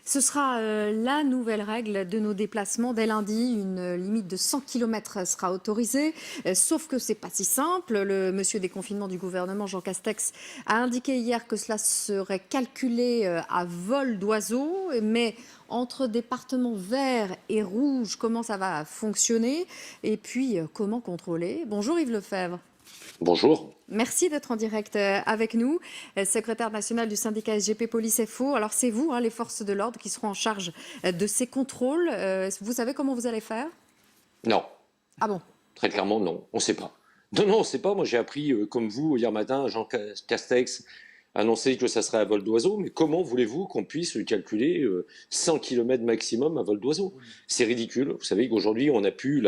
Ce sera la nouvelle règle de nos déplacements. Dès lundi, une limite de 100 km sera autorisée. Sauf que c'est pas si simple. Le monsieur déconfinement du gouvernement, Jean Castex, a indiqué hier que cela serait calculé à vol d'oiseau. Mais entre départements verts et rouges, comment ça va fonctionner? Et puis, comment contrôler? Bonjour Yves Lefebvre. Bonjour. Merci d'être en direct avec nous, secrétaire national du syndicat SGP Police FO. Alors c'est vous, les forces de l'ordre, qui seront en charge de ces contrôles. Vous savez comment vous allez faire? Non, Ah bon? très clairement, non, on ne sait pas. Non, on ne sait pas. Moi, j'ai appris, comme vous, hier matin, Jean Castex annonçait que ça serait à vol d'oiseau. Mais comment voulez-vous qu'on puisse calculer 100 km maximum à vol d'oiseau? C'est ridicule. Vous savez qu'aujourd'hui, on n'a plus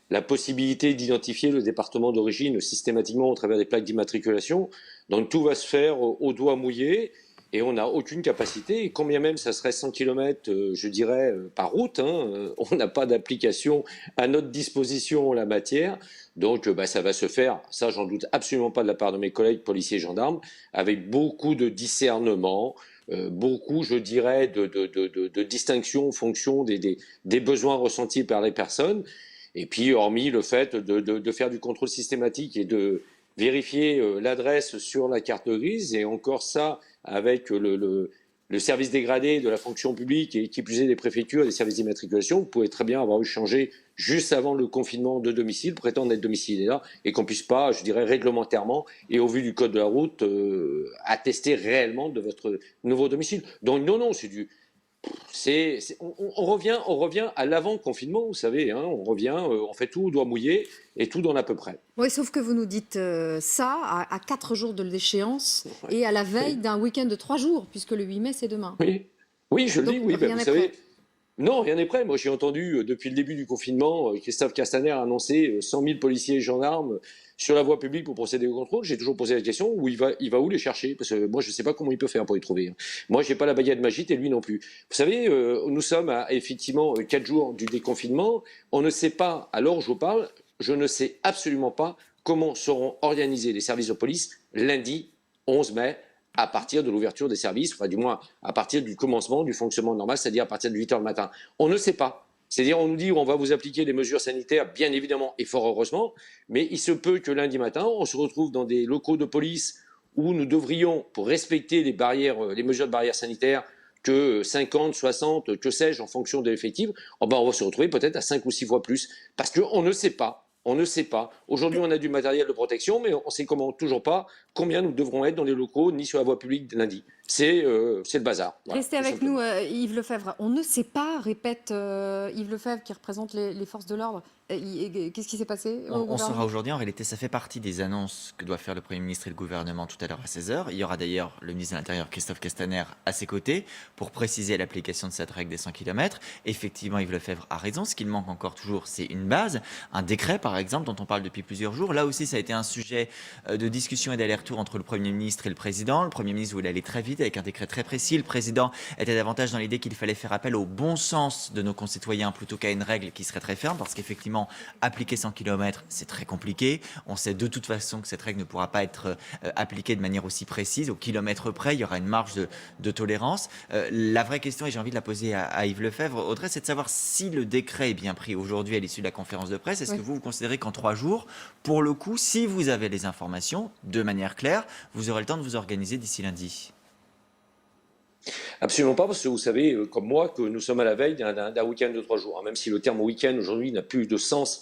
la possibilité d'identifier le département d'origine systématiquement au travers des plaques d'immatriculation. Donc tout va se faire au doigt mouillé. Et on n'a aucune capacité. Et combien même ça serait 100 km, je dirais, par route, on n'a pas d'application à notre disposition en la matière. Donc ça va se faire, ça j'en doute absolument pas de la part de mes collègues policiers et gendarmes, avec beaucoup de discernement, beaucoup, je dirais, de distinction en fonction des besoins ressentis par les personnes. Et puis, hormis le fait de faire du contrôle systématique et de vérifier l'adresse sur la carte grise, et encore ça, avec le service dégradé de la fonction publique et qui plus est des préfectures, des services d'immatriculation, vous pouvez très bien avoir eu changé juste avant le confinement de domicile, prétendre être domicilié là, et qu'on puisse pas, je dirais, réglementairement et au vu du code de la route, attester réellement de votre nouveau domicile. Donc non, c'est du... on revient à l'avant-confinement, vous savez, on revient, on fait tout au doigt mouillé et tout donne à peu près. Oui, sauf que vous nous dites ça à 4 jours de l'échéance Ouais. et à la veille Oui, d'un week-end de 3 jours, puisque le 8 mai, c'est demain. oui, oui, je le Donc dis, oui, rien vous n'est savez, prêt. non, rien n'est prêt. Moi, j'ai entendu depuis le début du confinement, Christophe Castaner annoncer 100 000 policiers et gendarmes sur la voie publique pour procéder au contrôle. J'ai toujours posé la question où il va où les chercher? Parce que moi, je ne sais pas comment il peut faire pour les trouver. Moi, j'ai pas la baguette magique et lui non plus. Vous savez, nous sommes à effectivement 4 jours du déconfinement. On ne sait pas, à l'heure où je vous parle, je ne sais absolument pas comment seront organisés les services de police lundi 11 mai à partir de l'ouverture des services, enfin du moins à partir du commencement du fonctionnement normal, c'est-à-dire à partir de 8 heures le matin. On ne sait pas. C'est-à-dire on nous dit on va vous appliquer des mesures sanitaires, bien évidemment et fort heureusement, mais il se peut que lundi matin, on se retrouve dans des locaux de police où nous devrions, pour respecter les barrières, les mesures de barrières sanitaires, que 50, 60, que sais-je, en fonction de l'effectif, on va se retrouver peut-être à 5 ou 6 fois plus. Parce qu'on ne sait pas. On ne sait pas. Aujourd'hui, on a du matériel de protection, mais on ne sait toujours pas combien nous devrons être dans les locaux ni sur la voie publique lundi. C'est le bazar. Voilà, Restez tout avec nous, simplement. Yves Lefebvre. On ne sait pas, répète Yves Lefebvre, qui représente les forces de l'ordre. Qu'est-ce qui s'est passé au On saura gouvernement? aujourd'hui, en réalité, ça fait partie des annonces que doivent faire le Premier ministre et le gouvernement tout à l'heure à 16 heures. Il y aura d'ailleurs le ministre de l'Intérieur, Christophe Castaner, à ses côtés pour préciser l'application de cette règle des 100 km. Effectivement, Yves Lefebvre a raison. Ce qu'il manque encore toujours, c'est une base, un décret, par exemple, dont on parle depuis plusieurs jours. Là aussi, ça a été un sujet de discussion et d'aller-retour entre le Premier ministre et le Président. Le Premier ministre voulait aller très vite avec un décret très précis. Le Président était davantage dans l'idée qu'il fallait faire appel au bon sens de nos concitoyens plutôt qu'à une règle qui serait très ferme, parce qu'effectivement, appliquer 100 km, c'est très compliqué. On sait de toute façon que cette règle ne pourra pas être appliquée de manière aussi précise. Au kilomètre près, il y aura une marge de tolérance. La vraie question, et j'ai envie de la poser à Yves Lefebvre, Audrey, c'est de savoir si le décret est bien pris aujourd'hui à l'issue de la conférence de presse. Est-ce Oui. que vous considérez qu'en 3 jours, pour le coup, si vous avez les informations de manière claire, vous aurez le temps de vous organiser d'ici lundi? Absolument pas, parce que vous savez, comme moi, que nous sommes à la veille d'un week-end de 3 jours. Même si le terme week-end aujourd'hui n'a plus de sens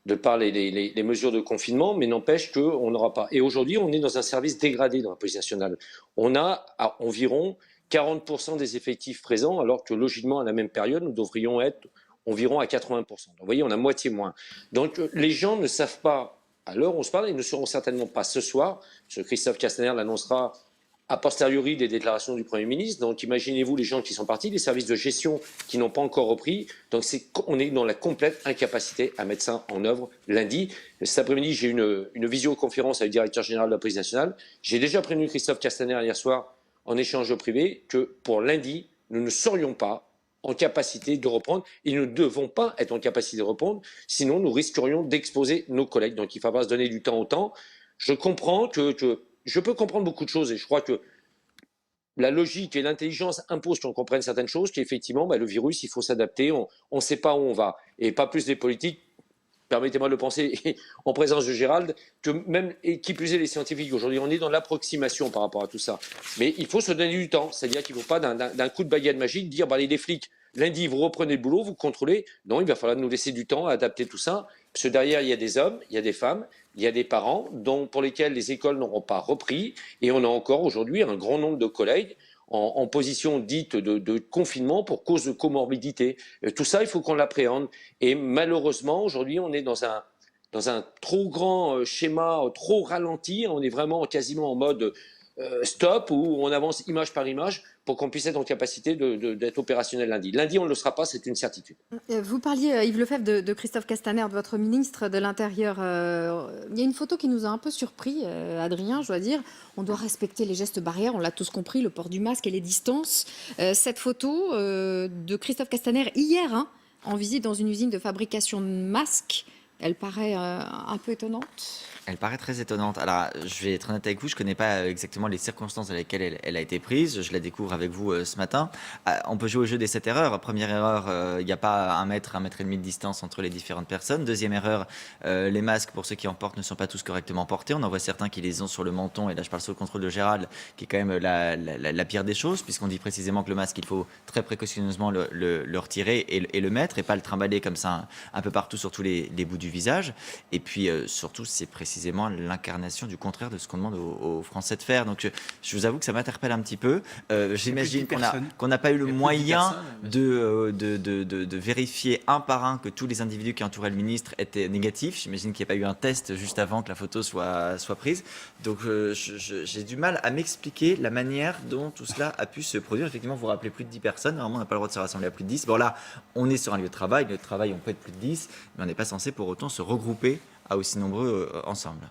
de par les mesures de confinement, mais n'empêche qu'on n'aura pas. Et aujourd'hui, on est dans un service dégradé dans la police nationale. On a à environ 40% des effectifs présents, alors que logiquement, à la même période, nous devrions être environ à 80%. Donc, vous voyez, on a moitié moins. Donc, les gens ne savent pas, à l'heure où on se parle, ils ne seront certainement pas ce soir, parce que Christophe Castaner l'annoncera a posteriori des déclarations du Premier ministre. Donc imaginez-vous les gens qui sont partis, les services de gestion qui n'ont pas encore repris. Donc on est dans la complète incapacité à mettre ça en œuvre lundi. Cet après-midi, j'ai une visioconférence avec le directeur général de la police nationale. J'ai déjà prévenu Christophe Castaner hier soir en échange privé que pour lundi, nous ne serions pas en capacité de reprendre et nous ne devons pas être en capacité de reprendre, sinon nous risquerions d'exposer nos collègues. Donc il ne faudra se donner du temps au temps. Je comprends je peux comprendre beaucoup de choses et je crois que la logique et l'intelligence imposent qu'on comprenne certaines choses, qu'effectivement, le virus, il faut s'adapter, on ne sait pas où on va. Et pas plus les politiques, permettez-moi de le penser, en présence de Gérald, que même, et qui plus est les scientifiques. Aujourd'hui, on est dans l'approximation par rapport à tout ça. Mais il faut se donner du temps, c'est-à-dire qu'il ne faut pas d'un coup de baguette magique dire, allez les flics, lundi, vous reprenez le boulot, vous contrôlez. Non, il va falloir nous laisser du temps à adapter tout ça, parce que derrière, il y a des hommes, il y a des femmes, il y a des parents pour lesquels les écoles n'auront pas repris, et on a encore aujourd'hui un grand nombre de collègues en position dite de confinement pour cause de comorbidité. Tout ça, il faut qu'on l'appréhende. Et malheureusement, aujourd'hui, on est dans un trop grand schéma, trop ralenti. On est vraiment quasiment en mode stop, où on avance image par image pour qu'on puisse être en capacité d'être opérationnel lundi. Lundi, on ne le sera pas, c'est une certitude. Vous parliez, Yves Lefebvre, de Christophe Castaner, de votre ministre de l'Intérieur. Il y a une photo qui nous a un peu surpris, Adrien, je dois dire. On doit respecter les gestes barrières, on l'a tous compris, le port du masque et les distances. Cette photo de Christophe Castaner hier, en visite dans une usine de fabrication de masques, elle paraît un peu étonnante. Elle paraît très étonnante. Alors, je vais être honnête avec vous, je ne connais pas exactement les circonstances dans lesquelles elle a été prise. Je la découvre avec vous ce matin. On peut jouer au jeu des 7 erreurs. Première erreur, il n'y a pas un mètre et demi de distance entre les différentes personnes. Deuxième erreur, les masques, pour ceux qui en portent, ne sont pas tous correctement portés. On en voit certains qui les ont sur le menton. Et là, je parle sous le contrôle de Gérald, qui est quand même la pire des choses, puisqu'on dit précisément que le masque, il faut très précautionneusement le retirer et le mettre, et pas le trimballer comme ça un peu partout sur tous les bouts du visage. Et puis, surtout, c'est précisément l'incarnation du contraire de ce qu'on demande aux Français de faire. Donc je vous avoue que ça m'interpelle un petit peu. J'imagine qu'on n'a pas eu le moyen de vérifier un par un que tous les individus qui entouraient le ministre étaient négatifs. J'imagine qu'il n'y a pas eu un test juste avant que la photo soit prise. Donc j'ai du mal à m'expliquer la manière dont tout cela a pu se produire. Effectivement, vous vous rappelez plus de 10 personnes. Normalement, on n'a pas le droit de se rassembler à plus de 10. Bon là, on est sur un lieu de travail. Le travail, on peut être plus de 10, mais on n'est pas censé pour autant se regrouper à aussi nombreux ensemble.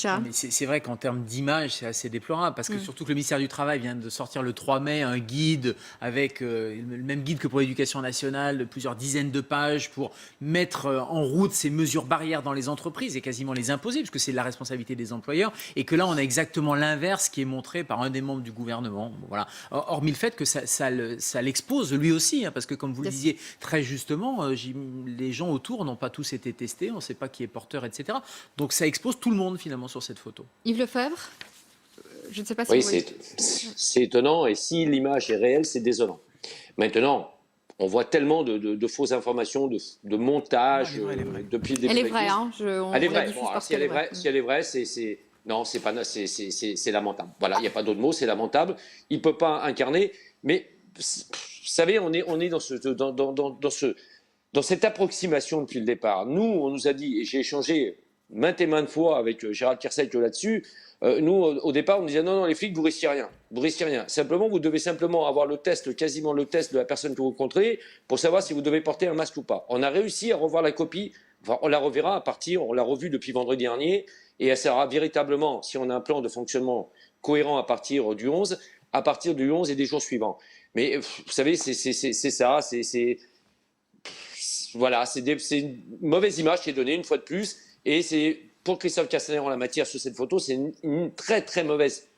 Mais c'est vrai qu'en termes d'image, c'est assez déplorable parce que surtout que le ministère du Travail vient de sortir le 3 mai un guide avec le même guide que pour l'éducation nationale, de plusieurs dizaines de pages pour mettre en route ces mesures barrières dans les entreprises et quasiment les imposer puisque c'est la responsabilité des employeurs et que là on a exactement l'inverse qui est montré par un des membres du gouvernement. Bon, voilà. Hormis le fait que ça l'expose lui aussi parce que comme vous le disiez très justement, les gens autour n'ont pas tous été testés, on ne sait pas qui est porteur, etc. Donc ça expose tout le monde finalement sur cette photo. Yves Lefebvre, je ne sais pas si oui, vous voyez. C'est étonnant, et si l'image est réelle, c'est désolant. Maintenant, on voit tellement de fausses informations, de montage depuis le début. Elle est vraie, elle est vraie. Bon, alors, si elle est vraie, non, c'est pas, c'est lamentable. Voilà, il n'y a pas d'autre mot, c'est lamentable. Il ne peut pas incarner, mais vous savez, on est dans cette approximation depuis le départ. Nous, on nous a dit, et j'ai échangé maintes et maintes fois avec Gérald Kiersek là-dessus. Nous, au départ, on nous disait non, les flics, vous risquez rien. Vous risquez rien. Simplement, vous devez simplement avoir quasiment le test de la personne que vous rencontrez pour savoir si vous devez porter un masque ou pas. On a réussi à revoir la copie. Enfin, on la reverra on l'a revue depuis vendredi dernier, et elle sera véritablement, si on a un plan de fonctionnement cohérent à partir du 11 et des jours suivants. Mais vous savez, c'est ça, voilà, c'est une mauvaise image qui est donnée une fois de plus. Et c'est pour Christophe Castaner en la matière sur cette photo, c'est une très très mauvaise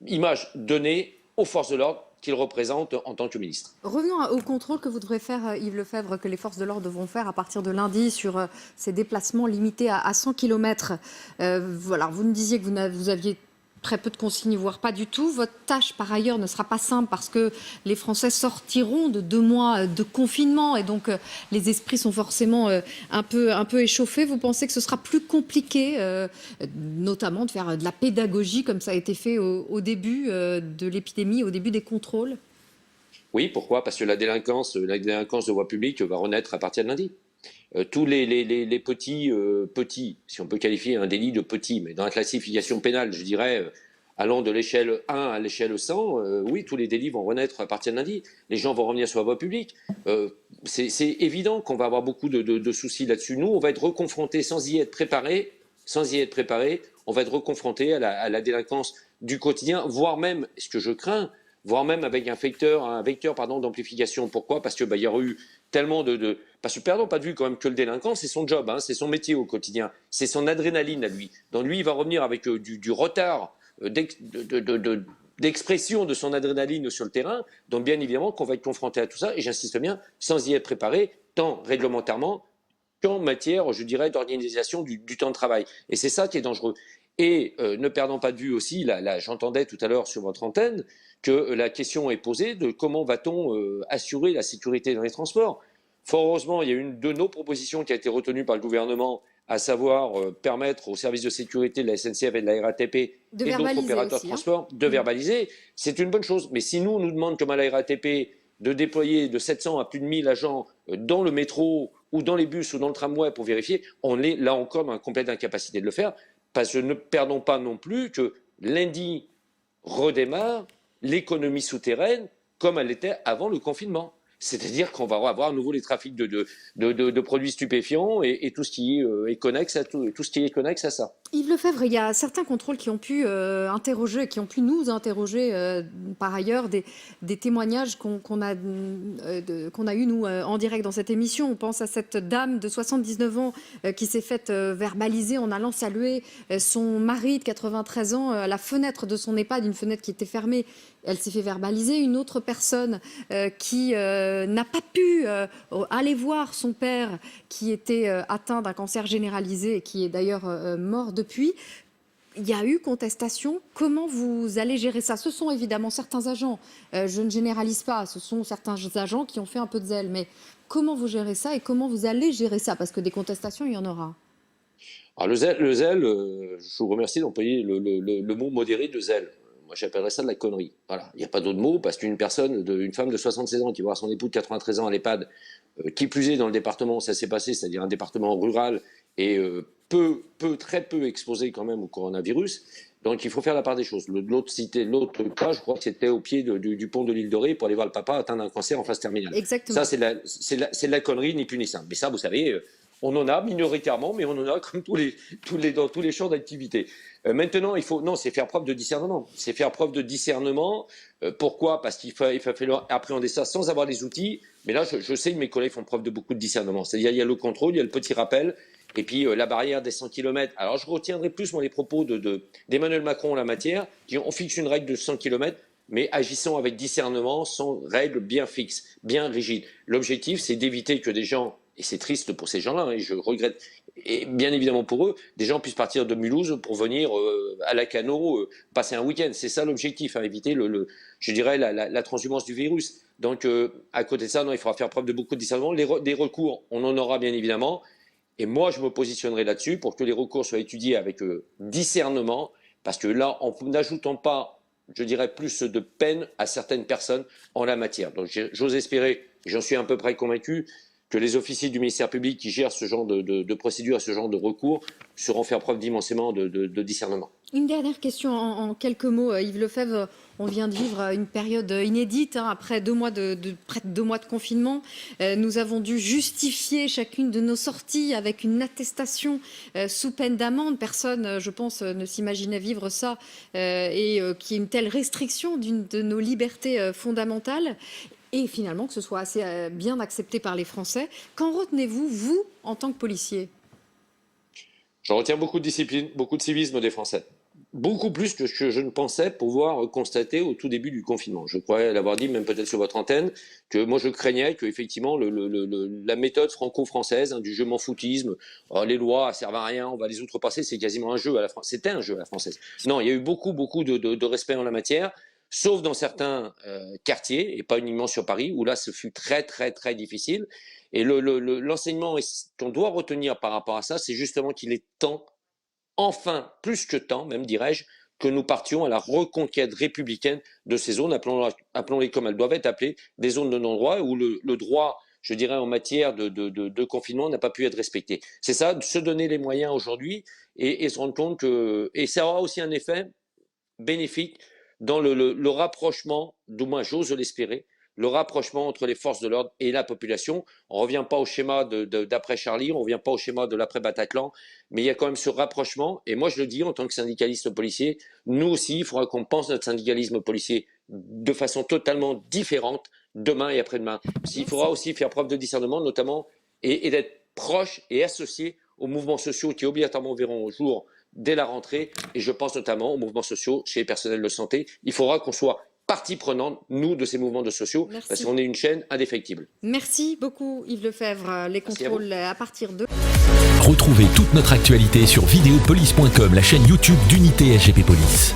image donnée aux forces de l'ordre qu'il représente en tant que ministre. Revenons au contrôle que vous devrez faire, Yves Lefebvre, que les forces de l'ordre devront faire à partir de lundi sur ces déplacements limités à 100 km. Voilà, vous nous disiez que vous aviez très peu de consignes, voire pas du tout. Votre tâche, par ailleurs, ne sera pas simple parce que les Français sortiront de 2 mois de confinement et donc les esprits sont forcément un peu échauffés. Vous pensez que ce sera plus compliqué, notamment de faire de la pédagogie comme ça a été fait au début de l'épidémie, au début des contrôles? Oui, pourquoi? Parce que la délinquance de voie publique va renaître à partir de lundi. Tous les petits, si on peut qualifier un délit de petit, mais dans la classification pénale, je dirais, allant de l'échelle 1 à l'échelle 100, oui, tous les délits vont renaître à partir de lundi. Les gens vont revenir sur la voie publique. C'est évident qu'on va avoir beaucoup de soucis là-dessus. Nous, on va être reconfrontés sans y être préparés, on va être reconfrontés à la délinquance du quotidien, voire même, ce que je crains, voire même avec un vecteur d'amplification. Pourquoi? Parce que il y aura eu tellement parce que perdons pas de vue quand même que le délinquant, c'est son job, c'est son métier au quotidien, c'est son adrénaline à lui. Donc lui, il va revenir avec du retard d'expression de son adrénaline sur le terrain. Donc bien évidemment qu'on va être confronté à tout ça, et j'insiste bien, sans y être préparé, tant réglementairement qu'en matière, je dirais, d'organisation du temps de travail. Et c'est ça qui est dangereux. Et ne perdons pas de vue aussi, là j'entendais tout à l'heure sur votre antenne, que la question est posée de comment va-t-on assurer la sécurité dans les transports. Fort heureusement, il y a une de nos propositions qui a été retenue par le gouvernement, à savoir permettre aux services de sécurité de la SNCF et de la RATP et d'autres opérateurs de transport de verbaliser. C'est une bonne chose. Mais si nous demandons, comme à la RATP, de déployer de 700 à plus de 1000 agents dans le métro ou dans les bus ou dans le tramway pour vérifier, on est là encore dans une complète incapacité de le faire. Parce que ne perdons pas non plus que lundi redémarre l'économie souterraine comme elle était avant le confinement. C'est-à-dire qu'on va avoir à nouveau les trafics de produits stupéfiants et tout ce qui est connexe à tout ce qui est connexe à ça. Yves Lefebvre, il y a certains contrôles qui ont pu nous interroger par ailleurs des témoignages qu'on a eu nous en direct dans cette émission. On pense à cette dame de 79 ans qui s'est faite verbaliser en allant saluer son mari de 93 ans à la fenêtre de son EHPAD, une fenêtre qui était fermée. Elle s'est fait verbaliser. Une autre personne qui n'a pas pu aller voir son père qui était atteint d'un cancer généralisé et qui est d'ailleurs mort depuis. Il y a eu contestation. Comment vous allez gérer ça? Ce sont évidemment certains agents, je ne généralise pas, ce sont certains agents qui ont fait un peu de zèle, mais comment vous gérez ça et comment vous allez gérer ça? Parce que des contestations, il y en aura. Alors le zèle, je vous remercie d'employer le mot modéré de zèle. Moi, j'appellerais ça de la connerie. Voilà. Il n'y a pas d'autre mot, parce qu'une une femme de 76 ans qui va voir son époux de 93 ans à l'EHPAD, qui plus est dans le département où ça s'est passé, c'est-à-dire un département rural et très peu exposé quand même au coronavirus. Donc il faut faire la part des choses. L'autre cas, je crois que c'était au pied du pont de l'île Dorée pour aller voir le papa atteint d'un cancer en phase terminale. Exactement. Ça, c'est de la connerie, ni plus ni simple. Mais ça, vous savez, on en a minoritairement, mais on en a comme dans tous les champs d'activité. Maintenant, c'est faire preuve de discernement. C'est faire preuve de discernement. Pourquoi? Parce qu'il va falloir appréhender ça sans avoir les outils. Mais là, je sais que mes collègues font preuve de beaucoup de discernement. C'est-à-dire, il y a le contrôle, il y a le petit rappel, et puis la barrière des 100 km. Alors, je retiendrai plus les propos d'Emmanuel Macron en la matière, qui on fixe une règle de 100 km, mais agissons avec discernement, sans règles bien fixes, bien rigides. L'objectif, c'est d'éviter que des gens, et c'est triste pour ces gens-là, et je regrette, et bien évidemment pour eux, des gens puissent partir de Mulhouse pour venir à Lacanau passer un week-end. C'est ça l'objectif, éviter je dirais la transhumance du virus. Donc à côté de ça, non, il faudra faire preuve de beaucoup de discernement. Des recours, on en aura bien évidemment. Et moi, je me positionnerai là-dessus pour que les recours soient étudiés avec discernement, parce que là, en n'ajoutant pas, je dirais, plus de peine à certaines personnes en la matière. Donc j'ose espérer, j'en suis à peu près convaincu, que les officiers du ministère public qui gèrent ce genre de procédure, ce genre de recours, sauront faire preuve d'immensément de discernement. Une dernière question en quelques mots. Yves Lefebvre, on vient de vivre une période inédite, après près de 2 mois de confinement. Nous avons dû justifier chacune de nos sorties avec une attestation sous peine d'amende. Personne, je pense, ne s'imaginait vivre ça et qu'il y ait une telle restriction d'une de nos libertés fondamentales. Et finalement, que ce soit assez bien accepté par les Français. Qu'en retenez-vous, vous, en tant que policier? J'en retiens beaucoup de discipline, beaucoup de civisme des Français. Beaucoup plus que je ne pensais pouvoir constater au tout début du confinement. Je croyais l'avoir dit, même peut-être sur votre antenne, que moi je craignais que effectivement la méthode franco-française du je m'en foutisme, les lois servent à rien, on va les outrepasser, c'est quasiment un jeu à la française. C'était un jeu à la française. Non, il y a eu beaucoup de respect en la matière. Sauf dans certains quartiers, et pas uniquement sur Paris, où là, ce fut très, très, très difficile. Et l'enseignement qu'on doit retenir par rapport à ça, c'est justement qu'il est temps, enfin, plus que temps, même dirais-je, que nous partions à la reconquête républicaine de ces zones, appelons-les comme elles doivent être appelées, des zones de non-droit, où le droit, je dirais, en matière de confinement n'a pas pu être respecté. C'est ça, de se donner les moyens aujourd'hui et se rendre compte que... Et ça aura aussi un effet bénéfique dans le rapprochement, du moins j'ose l'espérer, le rapprochement entre les forces de l'ordre et la population. On ne revient pas au schéma d'après Charlie, on ne revient pas au schéma de l'après Bataclan, mais il y a quand même ce rapprochement. Et moi je le dis en tant que syndicaliste policier, nous aussi il faudra qu'on pense notre syndicalisme policier de façon totalement différente demain et après-demain. Il faudra aussi faire preuve de discernement, notamment, et d'être proche et associé aux mouvements sociaux qui obligatoirement verront au jour dès la rentrée. Et je pense notamment aux mouvements sociaux chez les personnels de santé. Il faudra qu'on soit partie prenante, nous, de ces mouvements sociaux, Merci. parce qu'on est une chaîne indéfectible. Merci beaucoup Yves Lefebvre. Les contrôles à partir de... Retrouvez toute notre actualité sur videopolice.com, la chaîne YouTube d'Unité SGP Police.